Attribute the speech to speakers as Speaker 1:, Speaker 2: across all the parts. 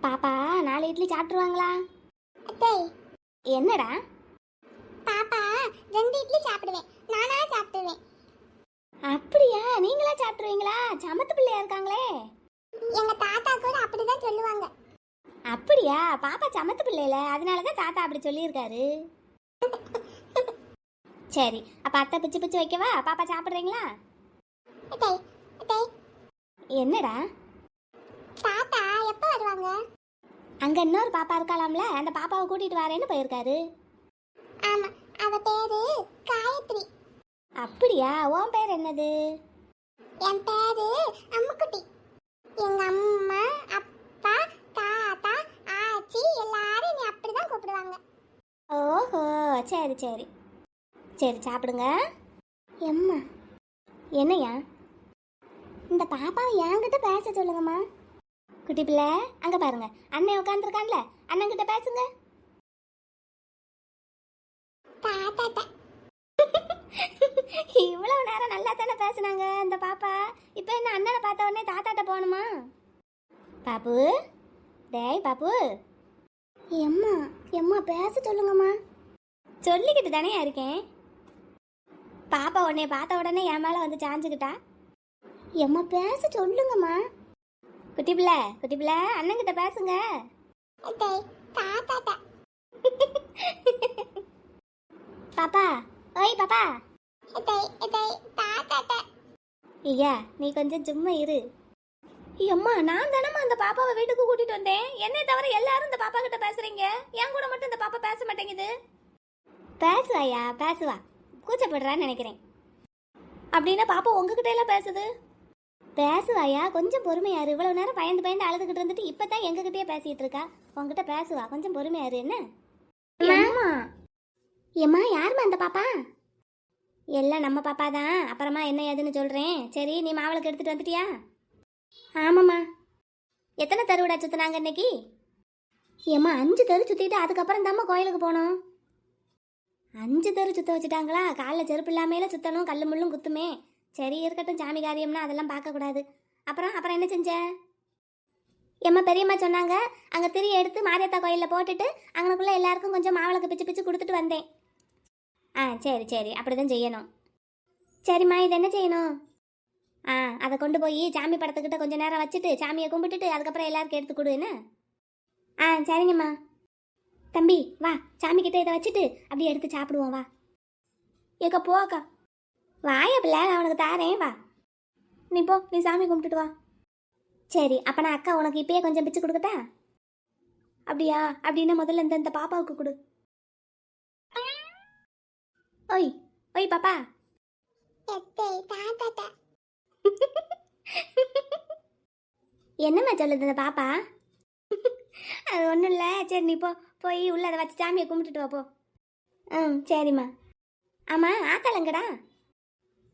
Speaker 1: பாப்பா 4 இட்லி சாப்பிட்டுருவாங்களா?
Speaker 2: அத்தை,
Speaker 1: என்னடா?
Speaker 2: பாப்பா 2 இட்லி சாப்பிடுவேன். நானா சாப்பிடுவேன்.
Speaker 1: அப்படியா? நீங்களா சாப்பிட்டுருவீங்களா? சமத்து பிள்ளையா இருக்காங்களே.
Speaker 2: எங்க தாத்தா கூட அப்படிதான் சொல்லுவாங்க.
Speaker 1: அப்படியா? பாப்பா சமத்து பிள்ளைல, அதனால தான் தாத்தா அப்படி சொல்லியிருக்காரு. சரி, அப்ப அத்தை பிச்சு பிச்சு வைக்கவா? பாப்பா சாப்பிட்றீங்களா?
Speaker 2: அத்தை, அத்தை,
Speaker 1: என்னடா?
Speaker 2: தாத்தா எப்போ வருவாங்க?
Speaker 1: அங்க இன்னொரு பாப்பா இருக்காளாம்ல, அந்த பாப்பாவை கூட்டிட்டு வரேன்னு போயிருக்காரு.
Speaker 2: ஆமா, அவ பேரு காயத்ரி.
Speaker 1: அப்படியா? உன் பேர் என்னது?
Speaker 2: என் பேரு அம்முக்குட்டி. எங்க அம்மா, அப்பா, தாத்தா, ஆச்சி எல்லாரும் என்னை அப்படிதான் கூப்பிடுவாங்க.
Speaker 1: ஓஹோ, சரி சரி சரி, சாப்பிடுங்க. எம்மா, என்னையா? இந்த பாப்பாவை என்கிட்ட பேச சொல்லுங்கம்மா. குட்டி பிள்ளை, அங்க பாருங்க, அண்ணன் உட்காந்துருக்கான்ல, அண்ணன் கிட்ட பேசுங்க.
Speaker 2: தாத்தா,
Speaker 1: இவ்வளவு நேரம் நல்லா தானே பேசுனாங்க இந்த பாப்பா. இப்போ என்ன அண்ணனை பார்த்த உடனே தாத்தாட்ட போகணுமா? பாப்பு, டேய் பாப்பு. எம்மா, எம்மா பேச சொல்லுங்கம்மா. சொல்லிக்கிட்டு தானே இருக்கேன். பாப்பா உடனே பார்த்த உடனே என் மேலே வந்து சாஞ்சுக்கிட்டா. எம்மா பேச சொல்லுங்கம்மா. குட்டி பிள்ளை, அண்ணன்கிட்ட பேசுங்க.
Speaker 2: அத்தை, தாத்தா.
Speaker 1: பாப்பா, ஓய் பாப்பா.
Speaker 2: அத்தை, அத்தை, தாத்தா.
Speaker 1: ஐயா, நீ கொஞ்சம் சும்மா இரு. அம்மா, நான் தானம்மா அந்த பாப்பாவை வீட்டுக்கு கூட்டிட்டு வந்தேன். என்னை தவிர எல்லாரும் இந்த பாப்பா கிட்ட பேசுறீங்க, என் கூட மட்டும் இந்த பாப்பா பேச மாட்டேங்குது. பேசுவாயா? பேசுவா, கூச்சப்படுறான்னு நினைக்கிறேன். அப்படின்னா பாப்பா உங்ககிட்ட எல்லாம் பேசுது. பேசுவாயா? கொஞ்சம் பொறுமையாரு. இவ்வளவு நேரம் பயந்து பயந்து அழுதுகிட்டு இருந்துட்டு இப்பதான் எங்ககிட்டயே பேசிட்டு இருக்கா. உங்ககிட்ட பேசுவா, கொஞ்சம் பொறுமையாரு. என்ன ஏம்மா, யாருமா அந்த பாப்பா? எல்லாம் நம்ம பாப்பா தான். அப்புறமா என்ன ஏதுன்னு சொல்கிறேன். சரி, நீ மாவளுக்கு எடுத்துகிட்டு வந்துட்டியா? ஆமாம்மா. எத்தனை தெருவிடா சுற்றினாங்க இன்னைக்கு? ஏம்மா, 5 தெரு சுற்றிட்டு அதுக்கப்புறம் தாம்மா கோயிலுக்கு போனோம். 5 தெரு சுற்ற வச்சுட்டாங்களா? காலைல செருப்பு இல்லாமையில சுற்றணும், கல் முள்ளும் குத்துமே. சரி இருக்கட்டும், சாமி காரியம்னா அதெல்லாம் பார்க்கக்கூடாது. அப்புறம் என்ன செஞ்ச? ஏம்மா, பெரியம்மா சொன்னாங்க அங்கே திரி எடுத்து மாரியத்தா கோயிலில் போட்டுட்டு அங்கனுக்குள்ளே எல்லாருக்கும் கொஞ்சம் மாவளுக்கு பிச்சு பிச்சு கொடுத்துட்டு வந்தேன். சரி சரி, அப்படி தான் செய்யணும். சரிம்மா, இது என்ன செய்யணும்? அதை கொண்டு போய் சாமி படத்துக்கிட்ட கொஞ்சம் நேரம் வச்சுட்டு சாமியை கும்பிட்டுட்டு அதுக்கப்புறம் எல்லாருக்கும் எடுத்து கொடு. என்ன? சரிங்கம்மா. தம்பி வா, சாமி கிட்ட இதை வச்சுட்டு அப்படியே எடுத்து சாப்பிடுவோம். வா ஏக்கா, போக்கா. வாய பிள்ளை, நான் உனக்கு தாரேன். வா, நீ போ, நீ சாமி கும்பிட்டுட்டு வா. சரி, அப்போ நான் அக்கா உனக்கு இப்பயே கொஞ்சம் பிச்சு கொடுக்கட்டா? அப்படியா? அப்படின்னா முதல்ல இந்த பாப்பாவுக்கு கொடு. ஓய் ஓய் பாப்பா.
Speaker 2: அத்தை, தாத்தா.
Speaker 1: என்னம்மா சொல்லுது இந்த பாப்பா? அது ஒன்றும் இல்லை. சரி, நீ போய் உள்ள அதை வச்சு சாமியை கும்பிட்டுட்டு வா போ. சரிம்மா. ஆமாம், ஆத்தாளங்கடா?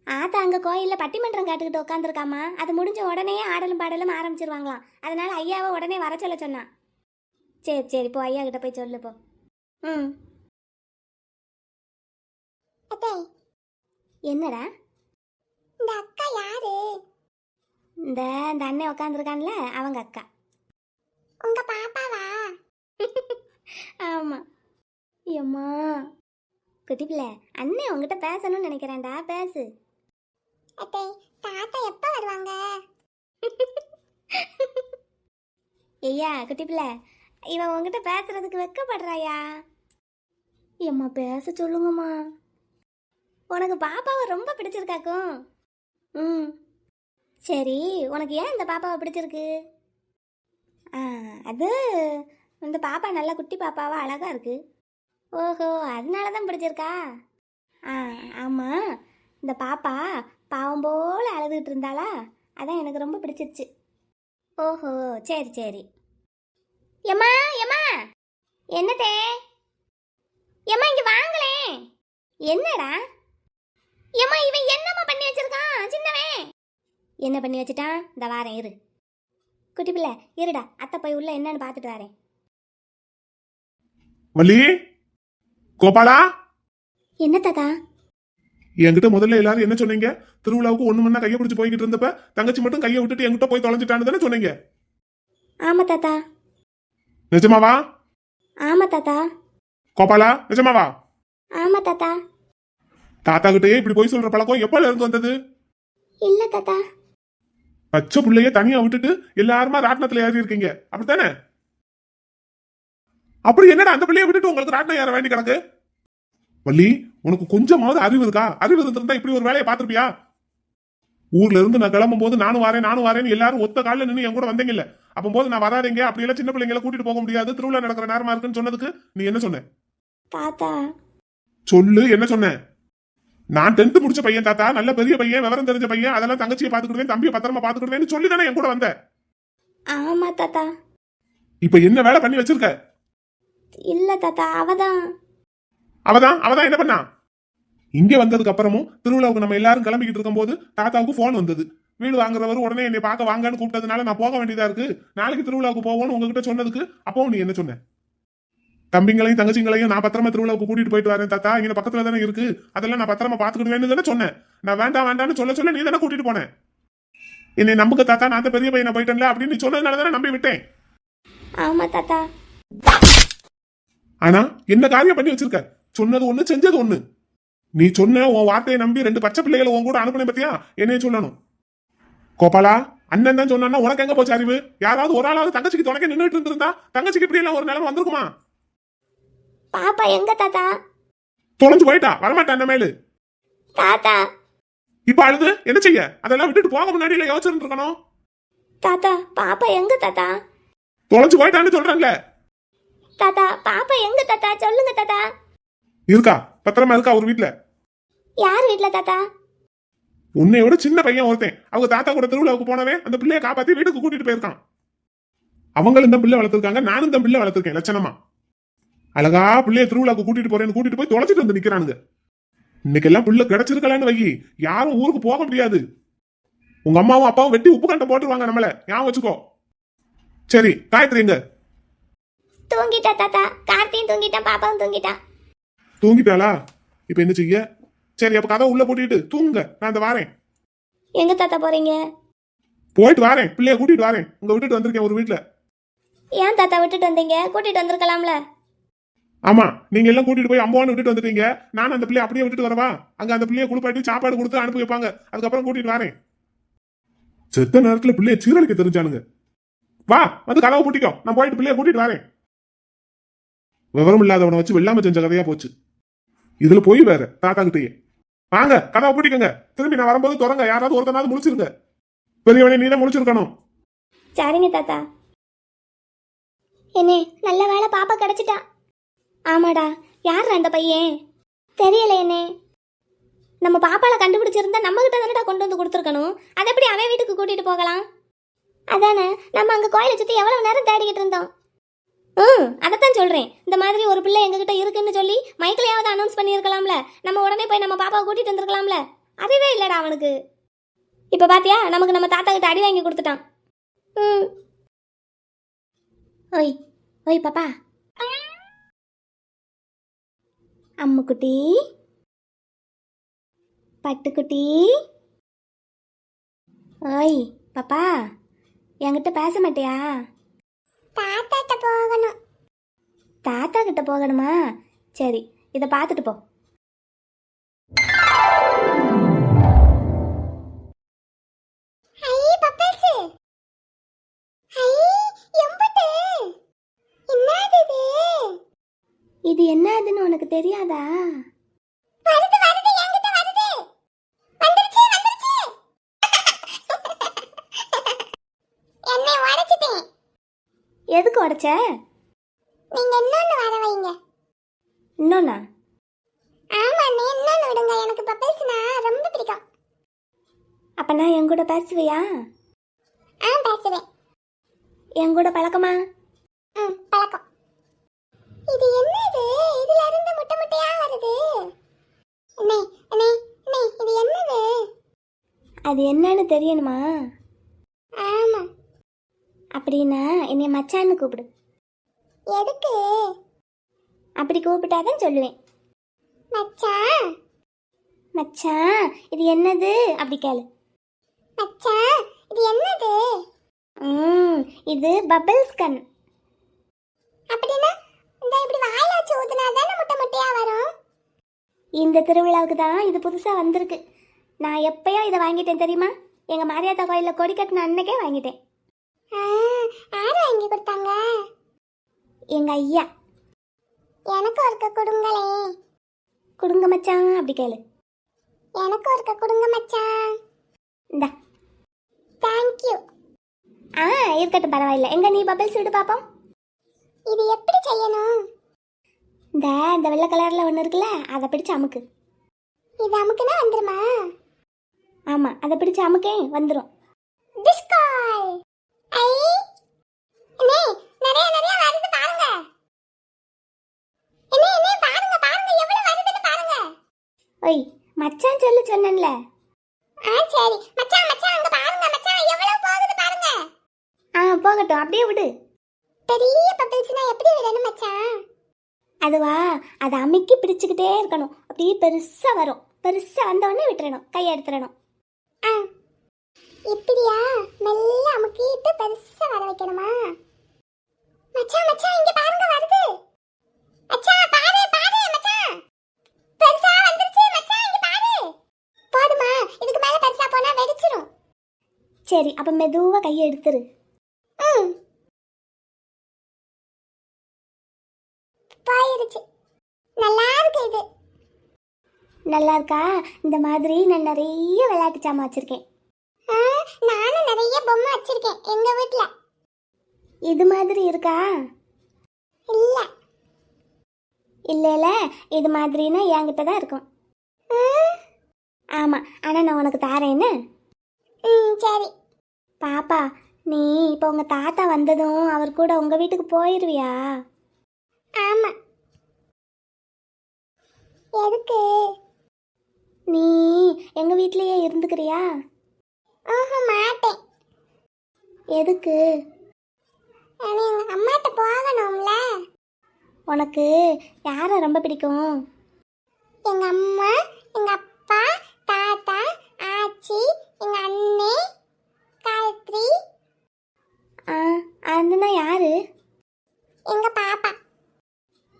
Speaker 1: ஆத்தா அங்கே கோயிலில் பட்டிமன்றம் காட்டுக்கிட்டு உட்காந்துருக்காம்மா. அது முடிஞ்ச உடனே ஆடலும் பாடலும் ஆரம்பிச்சிருவாங்களாம். அதனால ஐயாவை உடனே வர சொல்ல சொன்னான். சரி சரி, போ, ஐயா கிட்ட போய் சொல்லு போ.
Speaker 2: அத்தை,
Speaker 1: என்னடா?
Speaker 2: இந்த அக்கா யாரு?
Speaker 1: இந்த அண்ணன் உட்காந்துருக்கான்ல, அவங்க அக்கா.
Speaker 2: உங்க பாப்பாவா?
Speaker 1: ஆமா. அம்மா, குட்டி பிள்ளை, அண்ணன் உங்ககிட்ட பேசணும்னு நினைக்கிறேன்டா, பேசு.
Speaker 2: அத்தை, தாத்தா எப்போ வருவாங்க?
Speaker 1: ஐயா, குட்டி பிள்ளை, இவன் உங்ககிட்ட பேசுறதுக்கு வெக்கப்படுறாயா? அம்மா பேச சொல்லுங்கம்மா. உனக்கு பாப்பாவை ரொம்ப பிடிச்சிருக்காக்கும். சரி, உனக்கு ஏன் இந்த பாப்பாவை பிடிச்சிருக்கு? அது இந்த பாப்பா நல்ல குட்டி பாப்பாவா அழகா இருக்கு. ஓஹோ, அதனால தான் பிடிச்சிருக்கா? ஆமாம், இந்த பாப்பா பாவம் போல் அழுதுகிட்டு இருந்தாளா, அதான் எனக்கு ரொம்ப பிடிச்சிருச்சு. ஓஹோ, சரி சரி. எம்மா, எம்மா, என்னதே? எம்மா, இங்கே வாங்களேன். என்னடா? எம்மா, இவன் என்னம்மா பண்ணி வச்சிருக்கான் சின்னவன்? என்ன பண்ணி வச்சுட்டான்? இந்த வாரேன் இரு. குட்டி பிள்ளை இருடா, அத்தை போய் உள்ள என்னன்னு பார்த்துட்டு வரேன்.
Speaker 3: வள்ளி, கோபாலா.
Speaker 1: என்ன தாத்தா?
Speaker 3: என்கிட்ட முதல்ல எல்லாரும் என்ன சொன்னீங்க? திருவிழாவுக்கு ஒண்ணு மண்ணா கையை பிடிச்சு போய்கிட்டு இருந்தப்ப தங்கச்சி மட்டும் கையை விட்டுட்டு என்கிட்ட போய் தொலைஞ்சிட்டான்னு தானே சொன்னீங்க?
Speaker 1: ஆமா தாத்தா.
Speaker 3: நிஜமாவா?
Speaker 1: ஆமா தாத்தா.
Speaker 3: கோபாலா, நிஜமாவா?
Speaker 1: ஆமா தாத்தா.
Speaker 3: தாத்தா கிட்டயே இப்படி போய் சொல்ற பழக்கம் எப்பல இருந்து வந்தது?
Speaker 1: இல்ல தாத்தா.
Speaker 3: பச்சை பிள்ளைய தனியா விட்டுட்டு எல்லாருமா ராட்டினத்துல ஏறி இருக்கீங்க, அப்படித்தானே? அப்படி என்னடா அந்த பிள்ளைய விட்டுட்டு உங்களுக்கு ராட்டினம் ஏற வேண்டி கிடக்கு? வள்ளி, உனக்கு கொஞ்சமாவது அறிவு இருக்கா? அறிவு இருந்திருந்தா இப்படி ஒரு வேலையை பார்த்திருப்பியா? ஊர்ல இருந்து நான் கிளம்பும் போது நானும் வரேன்னு எல்லாரும் ஒத்த காலில் நின்று என் கூட வந்தீங்கல்ல, அப்போது நான் வராதீங்க, அப்படி எல்லாம் சின்ன பிள்ளைங்களை கூட்டிட்டு போக முடியாது, திருவிழா நடக்கிற நேரமா இருக்குன்னு சொன்னதுக்கு நீ என்ன சொன்ன?
Speaker 1: தாத்தா
Speaker 3: சொல்லு, என்ன சொன்ன? நான் 10th முடிச்ச பையன் தாத்தா, நல்ல பெரிய பையன், விவரம் தெரிஞ்ச பையன், அதெல்லாம் தங்கச்சியை பாத்துக்கிடுவேன், தம்பியை பத்திரமா பாத்துக்கிடுவேன்னு சொல்லி தானே என் கூட வந்த.
Speaker 1: ஆமா தாத்தா.
Speaker 3: இப்ப என்ன வேலை பண்ணி வச்சிருக்க?
Speaker 1: இல்ல தாத்தா, அவதான்
Speaker 3: அவதான் என்ன பண்ணா? இங்க வந்ததுக்கு அப்புறமும் திருவிழாவுக்கு நம்ம எல்லாரும் கிளம்பிக்கிட்டு இருக்கும் போது தாத்தாவுக்கு போன் வந்தது. வீடு வாங்குறவர் உடனே என்னை பார்க்க வாங்கன்னு கூப்பிட்டதுனால நான் போக வேண்டியதா இருக்கு, நாளைக்கு திருவிழாவுக்கு போவோம்னு உங்ககிட்ட சொன்னதுக்கு அப்பவும் நீ என்ன சொன்ன? தம்பிங்களையும் தங்கச்சிங்களையும் நான் பத்திரமா திருவிழாவுக்கு கூட்டிட்டு போயிட்டு வரேன் தாத்தா, இங்க பக்கத்துல தானே இருக்கு, அதெல்லாம் நான் பத்திரமா பாத்துக்கிடுவேன்னு தானே சொன்னேன். நான் வேண்டாம்னு சொல்ல நீ தானே கூட்டிட்டு போனேன். என்னை நம்புக்க தாத்தா, நான் அந்த பெரிய பையனை போயிட்டேன்ல அப்படின்னு நீ சொன்னதுனால தானே நம்பி விட்டேன்.
Speaker 1: ஆமா தாத்தா.
Speaker 3: ஆனா என்ன காரியம் பண்ணி வச்சிருக்க? சொன்னது ஒண்ணு, செஞ்சது ஒண்ணு. நீ சொன்ன உன் வார்த்தையை நம்பி 2 பச்சை பிள்ளைகளை உன் கூட அனுப்புனே பத்தியா, என்னைய சொல்லணும். கோபாலா, அண்ணன் தான் சொன்னா உனக்கு எங்க போச்சு அறிவு? யாராவது ஒரு ஆளாவது தங்கச்சிக்கு துணைக்க நின்றுட்டு இருந்திருந்தா தங்கச்சிக்கு இப்படி எல்லாம் ஒரு நிலைமை வந்திருக்குமா?
Speaker 1: பாப்பா எங்க தாத்தா?
Speaker 3: தொலைஞ்சு போயிட்டா, வரமாட்டா அந்த மேலு.
Speaker 1: தாத்தா
Speaker 3: இப்ப அழுது என்ன செய்ய? அதெல்லாம் விட்டுட்டு போக முன்னாடி யோசிச்சுட்டு இருக்கணும்.
Speaker 1: தாத்தா பாப்பா எங்க தாத்தா?
Speaker 3: தொலைஞ்சு போயிட்டான்னு சொல்றேன்ல.
Speaker 1: தாத்தா பாப்பா எங்க தாத்தா? சொல்லுங்க தாத்தா.
Speaker 3: இருக்கா, பத்திரமா இருக்கா ஒரு வீட்டுல.
Speaker 1: யார் வீட்ல தாத்தா?
Speaker 3: உன்னையோட சின்ன பையன் ஒருத்தன் அவங்க தாத்தா கூட திருவிழாவுக்கு போனவே அந்த பிள்ளைய காப்பாத்தி வீட்டுக்கு கூட்டிட்டு போயிருக்கான். அவங்களும் இந்த பிள்ளை வளர்த்திருக்காங்க, நானும் இந்த பிள்ளை வளர்த்திருக்கேன் லட்சணமா. அழகா பிள்ளைய திருவிழாவுக்கு கூட்டிட்டு போறேன்னு கூட்டிட்டு போய் தொலைச்சிட்டு வந்து நிக்கிறானுங்க. இன்னைக்கு எல்லாம் பிள்ளை கிடைச்சிருக்கலான்னு வை, யாரும் ஊருக்கு போக முடியாது. உங்க அம்மாவும் அப்பாவும் வெட்டி உப்பு கண்டை போட்டுருவாங்க நம்மள, ஞாபகம் வச்சுக்கோ. சரி, காயத்ரி எங்க?
Speaker 1: தூங்கிட்டா தாத்தா. கார்த்தியும் தூங்கிட்டான், பாப்பாவும் தூங்கிட்டான்.
Speaker 3: தூங்கிட்டாளா? இப்ப என்ன செய்ய? சரி, அப்ப கதை உள்ள போட்டுட்டு தூங்க, நான் அந்த வாரேன்.
Speaker 1: எங்க தாத்தா போறீங்க?
Speaker 3: போயிட்டு வாரேன், பிள்ளைய கூட்டிட்டு வாரேன். உங்க விட்டுட்டு வந்திருக்கேன் ஒரு வீட்டுல.
Speaker 1: ஏன் தாத்தா விட்டுட்டு வந்தீங்க? கூட்டிட்டு வந்திருக்கலாம்ல.
Speaker 3: ஆமா, நீங்க எல்லாம் கூட்டிட்டு போய் அம்மாவான்னு விட்டுட்டு வந்துட்டீங்க. நானும் அந்த பிள்ளைய அப்படியே விட்டுட்டு வரவா? அங்க அந்த பிள்ளைய குளிப்பாட்டி சாப்பாடு கொடுத்து அனுப்பி வைப்பாங்க, அதுக்கப்புறம் கூட்டிட்டு வரேன். செத்த நேரத்துல பிள்ளைய சீரழிக்க தெரிஞ்சானுங்க. வா, வந்து கதவை பூட்டிக்கோ, நான் போயிட்டு பிள்ளைய கூட்டிட்டு வரேன். விவரம் இல்லாதவனை வச்சு வெள்ளாம செஞ்ச கதையா போச்சு. இதுல போய் வேற தாத்தா கிட்டயே. வாங்க, கதவை பூட்டிக்கங்க, திரும்பி நான் வரும்போது தொடங்க, யாராவது ஒருத்தனாவது முடிச்சிருங்க. பெரியவனே நீதான் முடிச்சிருக்கணும்.
Speaker 1: சரிங்க தாத்தா. என்னே நல்ல வேலை, பாப்பா கிடைச்சிட்டா. ஆமாடா, யார் அந்த பையன்? தெரியல என்னே. நம்ம பாப்பால கண்டுபிடிச்சிருந்தா நம்ம கிட்ட தானடா கொண்டு வந்து கொடுத்துருக்கணும். அதை எப்படி அவன் வீட்டுக்கு கூட்டிட்டு போகலாம்? அதானே, நம்ம அங்க கோயிலை சுத்தி எவ்வளவு நேரம் தேடிக்கிட்டு இருந்தோம். அதைத்தான் சொல்றேன். இந்த மாதிரி ஒரு பிள்ளை எங்ககிட்ட இருக்குன்னு சொல்லி மைக்கிலையாவது அனௌன்ஸ் பண்ணியிருக்கலாம்ல. நம்ம உடனே போய் நம்ம பாப்பாவை கூட்டிட்டு வந்திருக்கலாம்ல. அதுவே இல்லடா அவனுக்கு. இப்ப பாத்தியா, நமக்கு நம்ம தாத்தா கிட்ட அடி வாங்கி கொடுத்துட்டான். ஓய் ஓய் பாப்பா. அம்முக்குட்டி, பட்டுக்குட்டி. ஓய் பாப்பா, என்கிட்ட பேச மாட்டியா?
Speaker 2: தாத்தாட்ட போகணும்.
Speaker 1: தாத்தா கிட்ட போகணுமா? சரி, இதை பார்த்துட்டு போ.
Speaker 2: ஐ பப்பல்ஸ். ஐ எம்புட்டு. என்னது இது?
Speaker 1: இது என்னதுன்னு உனக்கு தெரியாதா?
Speaker 2: வருது வருது, என்கிட்ட வருது. வந்துருச்சு வந்துருச்சு. என்னை உடைச்சிட்டேன்.
Speaker 1: எதுக்கு உடைச்ச?
Speaker 2: நீங்க இன்னொன்னு வர வைங்க.
Speaker 1: இன்னொன்னா?
Speaker 2: ஆமா, நீ இன்னொன்னு விடுங்க. எனக்கு பப்பல்ஸ்னா ரொம்ப பிடிக்கும்.
Speaker 1: அப்ப நான் என் கூட பேசுவியா?
Speaker 2: பேசுவேன்.
Speaker 1: என் கூட பழக்கமா?
Speaker 2: பழக்கம். இது என்னது? இதுல இருந்து முட்டை முட்டையா வருது. அண்ணே அண்ணே அண்ணே, இது என்னது?
Speaker 1: அது என்னன்னு தெரியணுமா?
Speaker 2: ஆமா.
Speaker 1: அப்படின்னா என்னை மச்சான்னு கூப்பிடு.
Speaker 2: எதுக்கு?
Speaker 1: அப்படி கூப்பிட்டாதான் சொல்லுவேன்.
Speaker 2: மச்சான்.
Speaker 1: மச்சான் இது என்னது அப்படி கேளு.
Speaker 2: மச்சான் இது என்னது?
Speaker 1: இது பபிள்ஸ் கன்.
Speaker 2: அப்படின்னா இந்த இப்படி வாயில வச்சு ஊதுனா தானே முட்டை முட்டையா வரும்.
Speaker 1: இந்த திருவிழாவுக்கு தான் இது புதுசாக வந்திருக்கு. நான் எப்பயோ இதை வாங்கிட்டேன் தெரியுமா? எங்கள் மாரியாத்தா கோயிலில் கொடி கட்டின அன்னைக்கே வாங்கிட்டேன்.
Speaker 2: யார் வாங்கி கொடுத்தாங்க?
Speaker 1: எங்கள் ஐயா.
Speaker 2: எனக்கு ஒருக்க கொடுங்களே.
Speaker 1: கொடுங்க மச்சான், அப்படி கேளு.
Speaker 2: எனக்கு ஒருக்க கொடுங்க மச்சான்.
Speaker 1: இந்தா.
Speaker 2: தேங்க்யூ.
Speaker 1: இருக்கட்டும், பரவாயில்ல. எங்க நீ பபிள்ஸ் விடு பார்ப்போம்.
Speaker 2: இது எப்படி செய்யணும்?
Speaker 1: இந்த வெள்ளை கலரில் ஒன்று இருக்குல்ல, அதை பிடிச்சு அமுக்கு.
Speaker 2: இது அமுக்குனா வந்துருமா?
Speaker 1: ஆமாம், அதை பிடிச்சு அமுக்கே வந்துடும்.
Speaker 2: டிஸ்கால். ஐ அண்ணே, நிறைய வருது பாருங்க. அண்ணே பாருங்க பாருங்க எவ்வளவு வருதுன்னு பாருங்க.
Speaker 1: ஒய் மச்சான் சொல்லு சொன்னேன்ல.
Speaker 2: சரி மச்சான் அங்க பாருங்க மச்சான் எவ்வளவு போகுது பாருங்க.
Speaker 1: போகட்டும், அப்படியே விடு.
Speaker 2: பெரிய பபிள்ஸ்னா எப்படி விடணும் மச்சான்?
Speaker 1: அதுவா, அதை அமுக்கி பிடிச்சுக்கிட்டே இருக்கணும். அப்படியே பெருசா வரும். பெருசா வந்தவொடனே விட்டுறணும், கையை எடுத்துடணும்.
Speaker 2: இப்படியா? மெல்ல அமுக்கிட்டு பெருசா வர வைக்கணுமா? மச்சான் இங்க பாருங்க வருது. மச்சான் பாரு மச்சான். பெருசா வந்துருச்சு மச்சான், இங்க பாரு. போதுமா? இதுக்கு மேல பெருசா போனா வெடிச்சிரும்.
Speaker 1: சரி, அப்ப மெதுவா கையை எடுத்துரு.
Speaker 2: போயிருச்சு. நல்லா இருக்கு இது.
Speaker 1: நல்லா இருக்கா? இந்த மாதிரி நான் நிறைய விளையாட்டு சாமான் வச்சிருக்கேன்.
Speaker 2: நானும் நிறைய பொம்மை வச்சிருக்கேன் எங்க வீட்ல.
Speaker 1: இது மாதிரி இருக்கா?
Speaker 2: இல்ல
Speaker 1: இல்ல, இது மாதிரினா என்கிட்ட தான் இருக்கும். ஆமா, ஆனா நான் உனக்கு தாரேன்னு.
Speaker 2: சரி.
Speaker 1: பாப்பா, நீ இப்போ உங்க தாத்தா வந்ததும் அவர் கூட உங்க வீட்டுக்கு போயிருவியா?
Speaker 2: ஆமா. எதுக்கு?
Speaker 1: நீ எங்க வீட்லயே இருந்துக்கிறியா?
Speaker 2: மாட்டேன்.
Speaker 1: எதுக்கு?
Speaker 2: எங்க அம்மாட்ட போகணும்ல.
Speaker 1: உனக்கு யாரை ரொம்ப பிடிக்கும்?
Speaker 2: எங்க அம்மா, எங்க அப்பா, தாத்தா, ஆச்சி, எங்க அண்ணே, காயத்ரி.
Speaker 1: அதுனா யாரு?
Speaker 2: எங்க பாப்பா.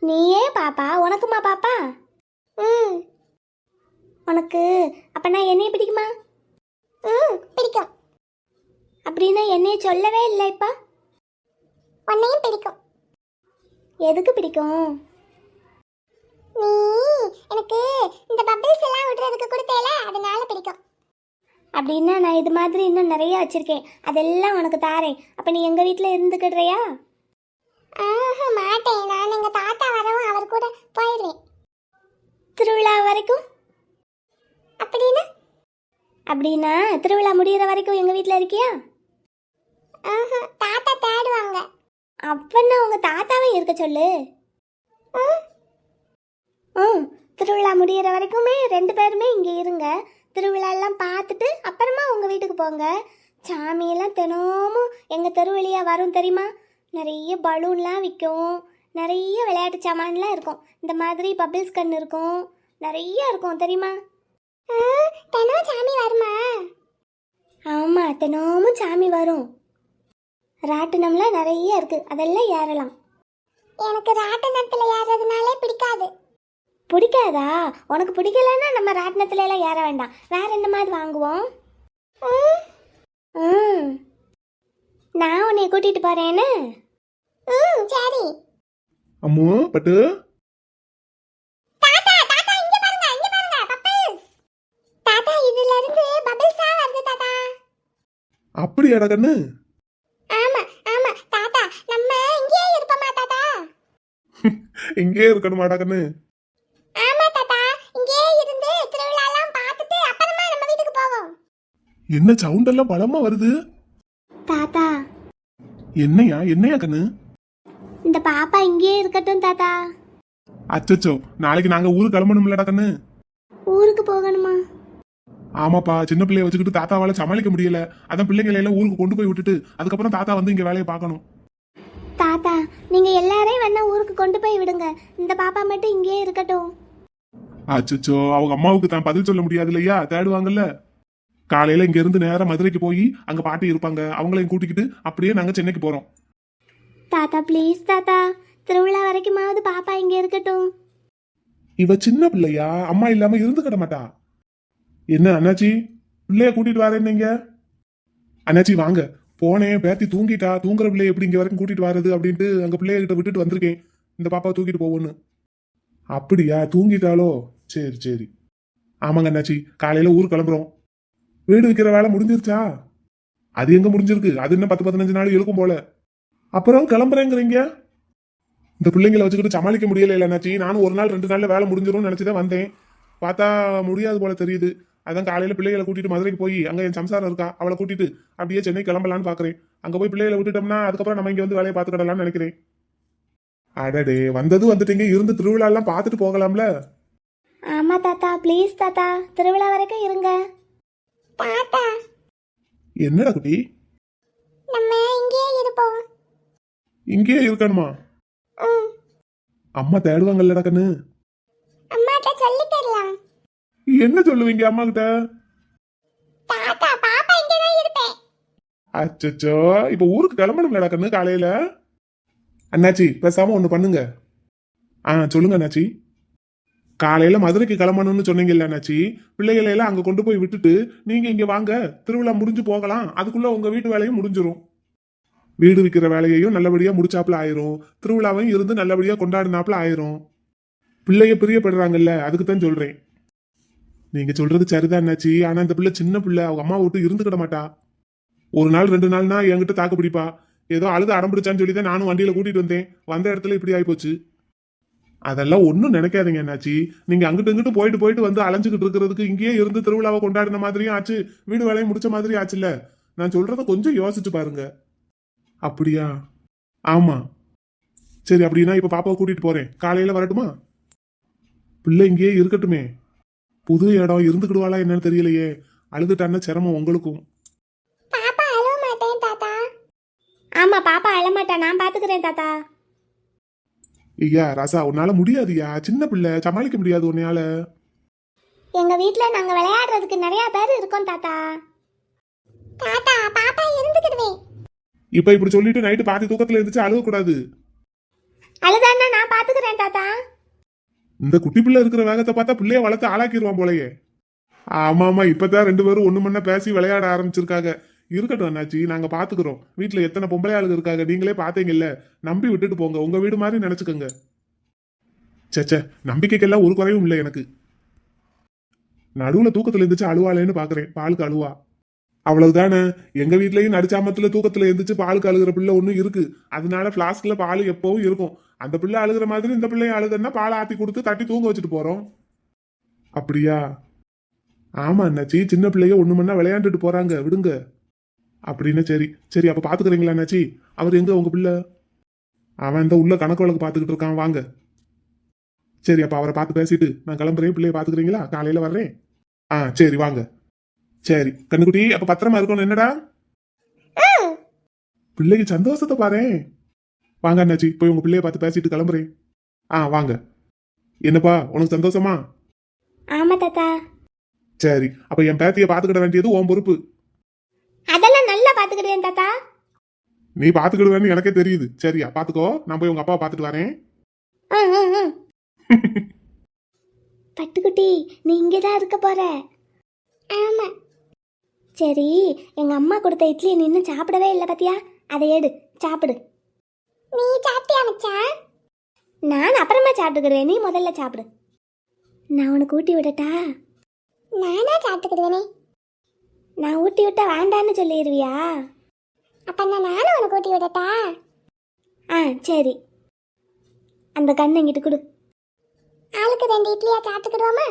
Speaker 1: நீயே பாப்பா? உனக்குமா பாப்பா? உனக்கு அப்பனா என்னைய பிடிக்குமா?
Speaker 2: பிடிக்கும்.
Speaker 1: அப்படின்னா என்னைய சொல்லவே இல்லை. இப்ப
Speaker 2: உன்னையும் பிடிக்கும்.
Speaker 1: எதுக்கு பிடிக்கும்?
Speaker 2: நீ எனக்கு இந்த பபிள்ஸ் எல்லாம் விடுறதுக்கு கொடுத்தேல, அதனால பிடிக்கும்.
Speaker 1: அப்படின்னா நான் இது மாதிரி இன்னும் நிறைய வச்சிருக்கேன், அதெல்லாம் உனக்கு தாரேன். அப்ப நீ எங்க வீட்டில் இருந்துக்கிடுறியா?
Speaker 2: மாட்டேன். நான் எங்க தாத்தா வரவும் அவர் கூட போயிடுவேன்.
Speaker 1: திருவிழா வரைக்கும்? அப்படின்னா திருவிழா முடிகிற வரைக்கும் எங்க வீட்டில் இருக்கியா?
Speaker 2: தாத்தா தேடுவாங்க.
Speaker 1: அப்பன்னா உங்க தாத்தாவே இருக்க சொல்லு. திருவிழா முடிகிற வரைக்குமே 2 பேருமே இங்கே இருங்க. திருவிழா எல்லாம் பார்த்துட்டு அப்புறமா உங்க வீட்டுக்கு போங்க. சாமியெல்லாம் தினமும் எங்க தெருவழியா வரும் தெரியுமா? நிறைய பலூன்லாம் விற்கும், நிறைய விளையாட்டு சாமான்லாம் இருக்கும். இந்த மாதிரி பபிள்ஸ் கன் இருக்கும், நிறைய இருக்கும் தெரியுமா?
Speaker 2: தினம் சாமி வருமா?
Speaker 1: ஆமா, தினமும் சாமி வரும். ராட்டினம்லாம் நிறைய இருக்கு, அதெல்லாம் ஏறலாம்.
Speaker 2: எனக்கு ராட்டினத்துல ஏறதுனாலே பிடிக்காது.
Speaker 1: பிடிக்காதா? உனக்கு பிடிக்கலன்னா நம்ம ராட்டினத்துல எல்லாம் ஏற வேண்டாம், வேற என்ன மாதிரி வாங்குவோம். நான் உன்னை கூட்டிட்டு போறேன்னு.
Speaker 2: சரி.
Speaker 3: அம்மு பட்டு.
Speaker 2: தாத்தா இங்க பாருங்க பபிள்ஸ். தாத்தா இதுல இருந்து பபிள்ஸா வருது தாத்தா.
Speaker 3: அப்படியாடா கண்ணு?
Speaker 2: ஆமா தாத்தா, நம்ம இங்கேயே இருப்போமா தாத்தா?
Speaker 3: இங்கே இருக்கணுமாடா கண்ணு?
Speaker 2: ஆமா தாத்தா, இங்கேயே இருந்து திருவிழா எல்லாம் பார்த்துட்டு அப்புறமா நம்ம வீட்டுக்கு போவோம்.
Speaker 3: என்ன சவுண்ட் எல்லாம் பலமா வருது?
Speaker 1: தாத்தா,
Speaker 3: என்னையா கண்ணு?
Speaker 1: இந்த பாப்பா இங்கேயே இருக்கட்டும் தாத்தா.
Speaker 3: அச்சச்சோ, நாளைக்கு நாங்க ஊருக்கு கிளம்பணும்லடா கண்ணு.
Speaker 1: ஊருக்கு போகணுமா?
Speaker 3: ஆமாப்பா, சின்ன பிள்ளைய வச்சுக்கிட்டு தாத்தாவால சமாளிக்க முடியல. அதான் பிள்ளைங்களை எல்லாம் ஊருக்கு கொண்டு போய் விட்டுட்டு அதுக்கப்புறம் தாத்தா வந்து இங்க வேலையை பார்க்கணும்.
Speaker 1: தாத்தா, நீங்க எல்லாரையும் வேணா ஊருக்கு கொண்டு போய் விடுங்க, இந்த பாப்பா மட்டும் இங்கேயே இருக்கட்டும்.
Speaker 3: அச்சச்சோ, அவங்க அம்மாவுக்கு தான் பதில் சொல்ல முடியாது இல்லையா, தேடுவாங்கல்ல. காலையில இங்க இருந்து நேரா மதுரைக்கு போய் அங்க பாட்டி இருப்பாங்க, அவங்களையும் கூட்டிக்கிட்டு அப்படியே நாங்க சென்னைக்கு போறோம்.
Speaker 1: தாத்தா ப்ளீஸ் தாத்தா, திருவிழா வரைக்குமாவது பாப்பா இங்க இருக்கட்டும்.
Speaker 3: இவ சின்ன பிள்ளையா, அம்மா இல்லாம இருந்துக்கிட மாட்டா. என்ன அண்ணாச்சி, பிள்ளைய கூட்டிட்டு வரேன் நீங்க? அண்ணாச்சி வாங்க. போனேன், பேத்தி தூங்கிட்டா. தூங்குற பிள்ளைய எப்படி இங்க வரைக்கும் கூட்டிட்டு வர்றது அப்படின்ட்டு அங்க பிள்ளைய கிட்ட விட்டுட்டு வந்திருக்கேன். இந்த பாப்பாவை தூக்கிட்டு போவோன்னு. அப்படியா, தூங்கிட்டாலோ? சரி சரி. ஆமாங்க அண்ணாச்சி, காலையில ஊர் கிளம்புறோம். வீடு விற்கிற வேலை முடிஞ்சிருச்சா? அது எங்க முடிஞ்சிருக்கு? அது இன்னும் 10-15 நாள் இருக்கும் போல. அப்புறம் கிளம்புறேங்கிறீங்க? இந்த பிள்ளைங்களை வச்சுக்கிட்டு சமாளிக்க முடியல அண்ணாச்சி. நானும் 1 நாள் 2 நாள்ல வேலை முடிஞ்சிரும்னு நினைச்சுதான் வந்தேன். பார்த்தா முடியாது போல தெரியுது. அதான் காலையில பிள்ளைகளை கூட்டிட்டு மதுரைக்கு போய் அங்க என் சம்சாரம் இருக்கா, அவளை கூட்டிட்டு அப்படியே சென்னை கிளம்பலான்னு பாக்குறேன். அங்க போய் பிள்ளைகளை விட்டுட்டோம்னா அதுக்கப்புறம் நம்ம இங்க வந்து வேலையை பார்த்துக்கிடலாம்னு நினைக்கிறேன். அடடே, வந்தது வந்துட்டீங்க, இருந்து திருவிழா எல்லாம் பார்த்துட்டு போகலாம்ல.
Speaker 1: ஆமா தாத்தா, ப்ளீஸ் தாத்தா, திருவிழா வரைக்கும் இருங்க.
Speaker 2: தாத்தா
Speaker 3: என்னடா குட்டி,
Speaker 2: நம்ம இங்கேயே இருப்போம்.
Speaker 3: இங்கேயே இருக்கணுமா?
Speaker 2: ம்,
Speaker 3: அம்மா தேடுவாங்கல்லடா கண்ணு.
Speaker 2: அம்மாட்ட சொல்லிட்டலாம்.
Speaker 3: என்ன சொல்லுவீங்க அம்மா கிட்ட?
Speaker 2: தாத்தா பாப்பா இங்கதான் இருப்பேன்.
Speaker 3: அச்சச்சோ, இப்ப ஊருக்கு கிளம்பணும்லடா கண்ணு காலையில. அண்ணாச்சி பேசாம ஒண்ணு பண்ணுங்க. சொல்லுங்க அண்ணாச்சி. காலையில மதுரைக்கு கிளம்பணும்னு சொன்னீங்கல்ல அண்ணாச்சி, பிள்ளைகளை எல்லாம் அங்க கொண்டு போய் விட்டுட்டு நீங்க இங்க வாங்க, திருவிழா முடிஞ்சு போகலாம். அதுக்குள்ள உங்க வீட்டு வேலையும் முடிஞ்சிரும். வீடு விற்கிற வேலையையும் நல்லபடியா முடிச்சாப்புல ஆயிரும், திருவிழாவையும் இருந்து நல்லபடியா கொண்டாடினாப்புல ஆயிரும். பிள்ளைய பிரியப்படுறாங்கல்ல, அதுக்கு தான் சொல்றேன். நீங்க சொல்றது சரிதான் அண்ணாச்சி. ஆனா இந்த பிள்ளை சின்ன பிள்ளை, அவங்க அம்மா விட்டு இருந்துக்கிட மாட்டா. 1 நாள் 2 நாள்னா என்கிட்ட தாக்கு பிடிப்பா. ஏதோ அழுது அடம் பிடிச்சான்னு சொல்லி தான் நானும் வண்டியில கூட்டிட்டு வந்தேன். வந்த இடத்துல இப்படி ஆயிப்போச்சு. அதெல்லாம் ஒன்றும் நினைக்காதீங்க அண்ணாச்சி. நீங்க அங்கிட்டு இங்கிட்டு போயிட்டு போயிட்டு வந்து அலைஞ்சுக்கிட்டு இருக்கிறதுக்கு இங்கேயே இருந்து திருவிழாவை கொண்டாடின மாதிரியும் ஆச்சு, வீடு வேலையும் முடிச்ச மாதிரி ஆச்சுல்ல. நான் சொல்றத கொஞ்சம் யோசிச்சு பாருங்க. அப்படியா? ஆமா. சரி, அப்படின்னா இப்ப பாப்பாவை கூட்டிட்டு போறேன். காலையில வரட்டுமா? பிள்ளை இங்கேயே இருக்கட்டுமே. புது இடம், இருந்துக்கிடுவாளா என்னன்னு தெரியலையே. அழுதுட்டான சிரமம் உங்களுக்கும்.
Speaker 2: பாப்பா அழுவ மாட்டேன் தாத்தா.
Speaker 1: ஆமா, பாப்பா அழமாட்டா, நான் பாத்துக்கிறேன் தாத்தா.
Speaker 3: ஐயா ராசா, உன்னால முடியாதுயா, சின்ன பிள்ளை, சமாளிக்க முடியாது உன்னையால.
Speaker 1: எங்க வீட்ல நாங்க விளையாடுறதுக்கு நிறைய பேர் இருக்கோம் தாத்தா.
Speaker 2: தாத்தா பாப்பா இருந்துக்கிடுவேன்.
Speaker 3: இப்ப இப்படி சொல்லிட்டு நைட்டு பாதி தூக்கத்துல இருந்துச்சு அழுக கூடாது.
Speaker 1: அழுதான்னா நான் பாத்துக்கிறேன் தாத்தா.
Speaker 3: இந்த குட்டி பிள்ளை இருக்கிற வேகத்தை பார்த்தா பிள்ளைய வளர்த்து ஆளாக்கிடுவான் போலயே. ஆமா, இப்பதான் 2 பேரும் ஒண்ணு மண்ண பேசி விளையாட ஆரம்பிச்சிருக்காங்க. இருக்கட்டும் அண்ணாச்சி, நாங்க பாத்துக்கிறோம். வீட்டுல எத்தனை பொம்பளை ஆளுங்க இருக்காங்க, நீங்களே பாத்தீங்கல்ல. நம்பி விட்டுட்டு போங்க, உங்க வீடு மாதிரி நினைச்சுக்கோங்க. சே, நம்பிக்கைக்கெல்லாம் ஒரு குறையும் இல்லை எனக்கு. நடுவுல தூக்கத்துல இருந்துச்சு அழுவாளேன்னு பாக்குறேன். பாலுக்கு அழுவா, அவ்வளவுதானே. எங்க வீட்லயும் நடுச்சாமத்துல தூக்கத்துல இருந்துச்சு பாலுக்கு அழுகிற பிள்ளை ஒண்ணு இருக்கு. அதனால பிளாஸ்க்ல பால் எப்பவும் இருக்கும். அந்த பிள்ளை அழுகிற மாதிரி இந்த பிள்ளைய அழுதுன்னா பாலை ஆத்தி கொடுத்து தட்டி தூங்க வச்சுட்டு போறோம். அப்படியா? ஆமா அண்ணாச்சி, சின்ன பிள்ளைய ஒண்ணு மண்ணா விளையாண்டுட்டு போறாங்க, விடுங்க. அப்படின்னு சரி, அப்ப பாத்துக்கிறீங்களா அண்ணாச்சி? அவர் எங்க உங்க பிள்ளை? அவன் இந்த உள்ள கணக்கு வழக்கு பாத்துக்கிட்டு இருக்கான், வாங்க. சரி, அப்ப அவரை பார்த்து பேசிட்டு நான் கிளம்புறேன். பிள்ளைய பாத்துக்கிறீங்களா? காலையில வர்றேன். சரி வாங்க. சரி கண்ணுக்குட்டி, அப்ப பத்திரமா இருக்கணும் என்னடா. பிள்ளைக்கு சந்தோஷத்தை பாறேன். வாங்க அண்ணாச்சி, போய் உங்க பிள்ளைய பார்த்து பேசிட்டு கிளம்புறேன். வாங்க. என்னப்பா, உனக்கு சந்தோஷமா?
Speaker 1: ஆமா தாத்தா.
Speaker 3: சரி, அப்ப என் பேத்திய பாத்துக்கிட வேண்டியது உன் பொறுப்பு.
Speaker 1: அதெல்லாம் நல்லா பாத்துக்கிறேன் தாத்தா.
Speaker 3: நீ பாத்துக்கிடுவேன்னு எனக்கே தெரியுது. சரியா, பாத்துக்கோ. நான் போய் உங்க அப்பாவை பாத்துட்டு வரேன்.
Speaker 1: பட்டுக்குட்டி, நீ இங்கதான் இருக்க போற?
Speaker 2: ஆமா.
Speaker 1: சரி, எங்க அம்மா கொடுத்த இட்லி நீ இன்னும் சாப்பிடவே இல்லை பாத்தியா? அதை எடு, சாப்பிடு.
Speaker 2: நீ சாப்பிட்டியா மச்சான்?
Speaker 1: நான் அப்புறமா சாப்பிட்டுக்கிறேன், நீ முதல்ல சாப்பிடு. நான் உனக்கு ஊட்டி விடட்டா?
Speaker 2: நானா சாப்பிட்டுக்கிடுவேனே.
Speaker 1: நான் ஊட்டி விட்டா வேண்டான்னு சொல்லிடுவியா?
Speaker 2: அப்ப நானும் உனக்கு ஊட்டி விடட்டா?
Speaker 1: சரி, அந்த கண்ணை இங்கிட்டு கொடு.
Speaker 2: ஆளுக்கு 2 இட்லியா சாப்பிட்டுக்கிடுவோமா?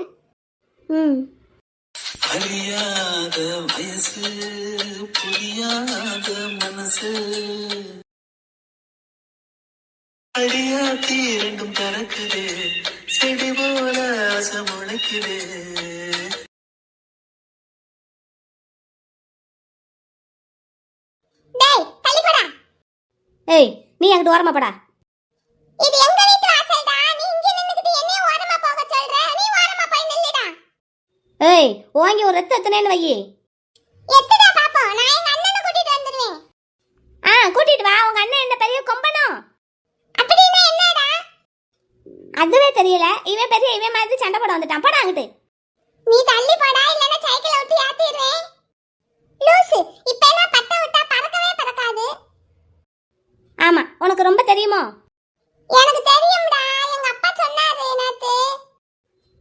Speaker 4: அறியாத வயசு, புரியாத மனசு, அடியாத்தி 2 பறக்குது, செடி போல ஆசை முளைக்குது.
Speaker 2: டேய் தள்ளி போடா.
Speaker 1: ஏய், நீ அங்கிட்டு ஓரமா போடா.
Speaker 2: இது எங்க வீட்டு வாசல்டா. நீ இங்க நின்னுக்கிட்டு என்னைய ஓரமா போக சொல்ற? நீ ஓரமா போய் நில்லுடா.
Speaker 1: ஏய், ஓங்கி ஒரு ரத்த எத்தனைன்னு வை.
Speaker 2: எத்துடா பாப்போம், நான் எங்க அண்ணனை கூட்டிட்டு வந்துடுவேன்.
Speaker 1: கூட்டிட்டு வா. உங்க அண்ணன் என்ன பெரிய கொம்பனோ?
Speaker 2: அப்படின்னா என்னடா?
Speaker 1: அதுவே தெரியல, இவன் பெரிய இவன் மாதிரி சண்டை போட வந்துட்டான். போடா அங்கிட்டு.
Speaker 2: நீ தள்ளி போடா, இல்லைன்னா சைக்கிளை விட்டு ஏத்திடுவேன். லூசு, இப்ப எல்லாம் பட்டை விட்டா பறக்கவே பறக்காது.
Speaker 1: ஆமா, உனக்கு ரொம்ப தெரியுமோ?
Speaker 2: எனக்கு தெரியும்டா, எங்க அப்பா சொன்னாரு நேத்து.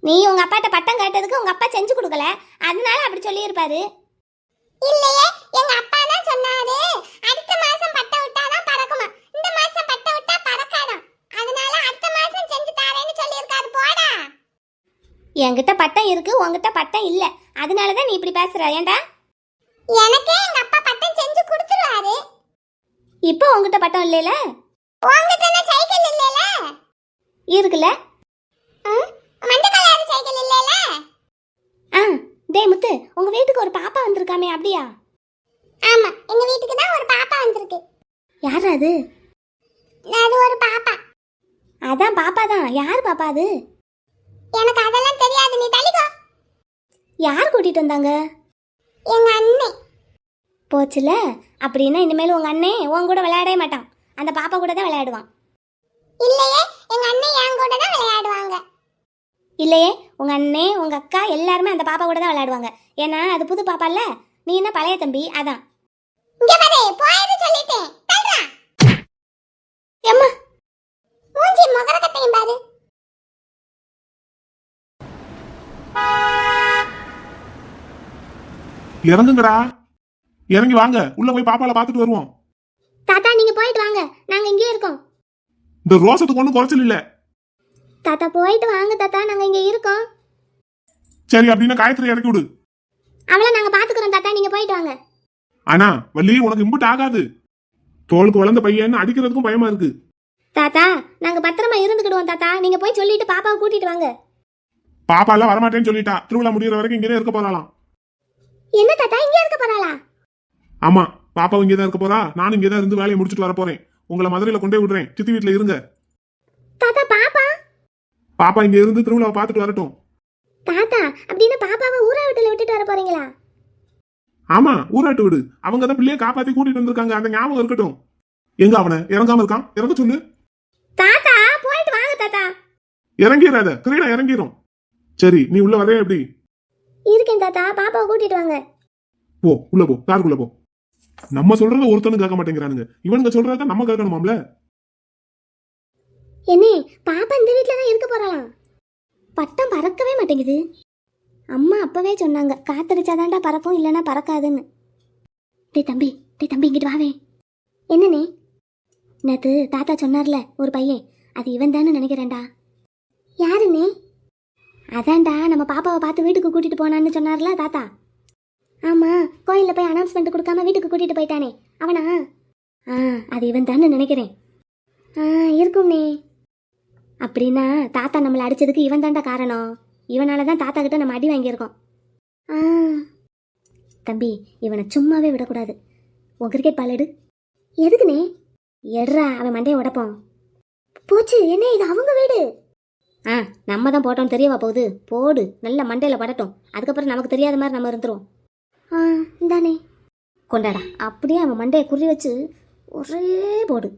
Speaker 1: நீ உங்க அப்பாட்ட பட்டம் கேட்டதுக்கு உங்க அப்பா செஞ்சு கொடுக்கல, அதனால அப்படி சொல்லியிருப்பாரு.
Speaker 2: இல்லையே, எங்க அப்பா தான் சொன்னாரு, அடுத்த மாசம் பட்டை விட்டாதான் பறக்குமா, இந்த மாசம் பட்டை விட்டா பறக்காதாம். அதனால அடுத்த மாசம் செஞ்சு தாரேன்னு சொல்லியிருக்காரு. போடா.
Speaker 1: என்கிட்ட பட்டம் இருக்கு, உன்கிட்ட பட்டம் இல்ல, அதனாலதான் நீ இப்படி பேசுற. ஏன்டா?
Speaker 2: எனக்கே எங்க அப்பா பட்டம் செஞ்சு கொடுத்துருவாரு.
Speaker 1: இப்போ உன்கிட்ட பட்டம் இல்லைல?
Speaker 2: உங்ககிட்ட என்ன சைக்கிள் இல்லைல?
Speaker 1: இருக்குல்ல.
Speaker 2: மஞ்சள் கலர் சைக்கிள் இல்லைல?
Speaker 1: ஆ, டேய் முத்து, உங்க வீட்டுக்கு ஒரு பாப்பா வந்திருக்காமே, அப்படியா?
Speaker 2: ஆமா, எங்க வீட்டுக்கு தான் ஒரு பாப்பா வந்திருக்கு.
Speaker 1: யார் அது?
Speaker 2: அது ஒரு பாப்பா.
Speaker 1: அதான் பாப்பா தான். யார் பாப்பா அது?
Speaker 2: எனக்கு அதெல்லாம் தெரியாது, நீ தள்ளிக்கோ.
Speaker 1: யார் கூட்டிட்டு வந்தாங்க?
Speaker 2: எங்க அண்ணன்.
Speaker 1: போச்சுல. அப்படின்னா இனிமேல் உங்க அண்ணே உன் கூட விளையாடவே மாட்டான், அந்த பாப்பா கூட தான் விளையாடுவான்.
Speaker 2: இல்லையே, எங்க அண்ணன் என் கூட தான் விளையாடுவாங்க.
Speaker 1: இல்லையே, உங்க அண்ணே உங்க அக்கா எல்லாருமே அந்த பாப்பா கூட தான் விளையாடுவாங்க. ஏன்னா அது புது பாப்பா இல்ல, நீ என்ன பழைய தம்பி, அதான்.
Speaker 2: இங்க பாரு, போயிரு சொல்லிட்டேன். தள்ளுடா.
Speaker 1: எம்மா,
Speaker 2: மூஞ்சி முகர கட்டையும் பாரு.
Speaker 3: இறங்குங்கடா, இறங்கி வாங்க, உள்ள போய் பாப்பால பாத்துட்டு வருவோம்.
Speaker 1: தாத்தா நீங்க போயிட்டு வாங்க, நாங்க இங்கே இருக்கோம்.
Speaker 3: இந்த ரோசத்துக்கு ஒன்றும் குறைச்சல் இல்ல.
Speaker 1: தாத்தா போயிட்டு வாங்க தாத்தா, நாங்க இங்க இருக்கோம்.
Speaker 3: சரி, அப்படின்னா காயத்ரி இறக்கி விடு.
Speaker 1: அவளை நாங்க பாத்துக்கிறோம் தாத்தா, நீங்க போயிட்டு வாங்க.
Speaker 3: ஆனா வள்ளி, உனக்கு இம்புட்டு ஆகாது. தோளுக்கு வளர்ந்த பையன் அடிக்கிறதுக்கும் பயமா இருக்கு.
Speaker 1: தாத்தா நாங்க பத்திரமா இருந்துக்கிடுவோம் தாத்தா, நீங்க போய் சொல்லிட்டு பாப்பாவை கூட்டிட்டு வாங்க.
Speaker 3: பாப்பா எல்லாம் வரமாட்டேன்னு சொல்லிட்டா, திருவிழா முடிகிற வரைக்கும் இங்கே இருக்க போறாளாம்.
Speaker 1: என்ன தாத்தா, இங்க இருக்க போறாளா?
Speaker 3: ஆமா, பாப்பா இங்கே தான் இருக்க போறா. நானும் இங்கே தான் இருந்து வேலையை முடிச்சுட்டு வர போறேன். உங்களை மதுரையில கொண்டே விடுறேன், சித்தி வீட்டுல இருங்க.
Speaker 1: தாத்தா பாப்பா?
Speaker 3: பாப்பா இங்க இருந்து திருவிழாவை பார்த்துட்டு வரட்டும்.
Speaker 1: தாத்தா அப்படின்னா பாப்பாவை ஊரா வீட்டுல விட்டுட்டு வர போறீங்களா?
Speaker 3: ஆமா, ஊராட்டு விடு. அவங்க தான் பிள்ளைய காப்பாத்தி கூட்டிட்டு வந்திருக்காங்க, அந்த ஞாபகம் இருக்கட்டும். எங்க அவனை இறங்காம இருக்கான், இறங்க சொல்லு.
Speaker 1: தாத்தா போயிட்டு வாங்க தாத்தா.
Speaker 3: இறங்கிடாத, கிரீடா இறங்கிரும். சரி, நீ உள்ள வரே. எப்படி
Speaker 1: இருக்கேன் தாத்தா, பாப்பாவை கூட்டிட்டு வாங்க.
Speaker 3: போ, உள்ள போ, காருக்குள்ள போ. நம்ம சொல்றத ஒருத்தனும் கேட்க மாட்டேங்கிறானுங்க, இவனுங்க சொல்றத நம்ம கேட்கணுமாம்ல.
Speaker 1: என்ன, பாப்பா இந்த வீட்டுல தான் இருக்க போறாளாம். பட்டம் பறக்கவே மாட்டேங்குது. அம்மா அப்பவே சொன்னாங்க, காத்தடிச்சாதான்டா பறக்கும், இல்லைன்னா பறக்காதுன்னு. டேய் தம்பி, டேய் தம்பி, இங்கிட்டு வாவே. என்னண்ணே? நேத்து தாத்தா சொன்னார்ல ஒரு பையன், அது இவன் தானே நினைக்கிறேன்டா. யாருண்ணே? அதான்டா நம்ம பாப்பாவை பார்த்து வீட்டுக்கு கூட்டிட்டு போனான்னு சொன்னார்ல தாத்தா. ஆமா, கோயிலில் போய் அனௌன்ஸ்மெண்ட் கொடுக்காம வீட்டுக்கு கூட்டிட்டு போயிட்டானே, அவனா? அது இவன் தானே நினைக்கிறேன். இருக்கும்ண்ணே. அப்படின்னா தாத்தா நம்மளை அடிச்சதுக்கு இவன் தான்டா காரணம். இவனால தான் தாத்தா கிட்ட நம்ம அடி வாங்கியிருக்கோம். தம்பி, இவனை சும்மாவே விடக்கூடாது. உன் கிரிக்கெட் பால் எடு. எதுக்குண்ணே? எடுறா, அவன் மண்டையை உடைப்போம். போச்சு, என்ன இது அவங்க வீடு. நம்ம தான் போட்டோம் தெரியவா போகுது. போடு, நல்ல மண்டையில் படட்டும், அதுக்கப்புறம் நமக்கு தெரியாத மாதிரி நம்ம இருந்துருவோம். இந்தானே கொண்டாடா. அப்படியே அவன் மண்டையை குறி வச்சு ஒரே போடு.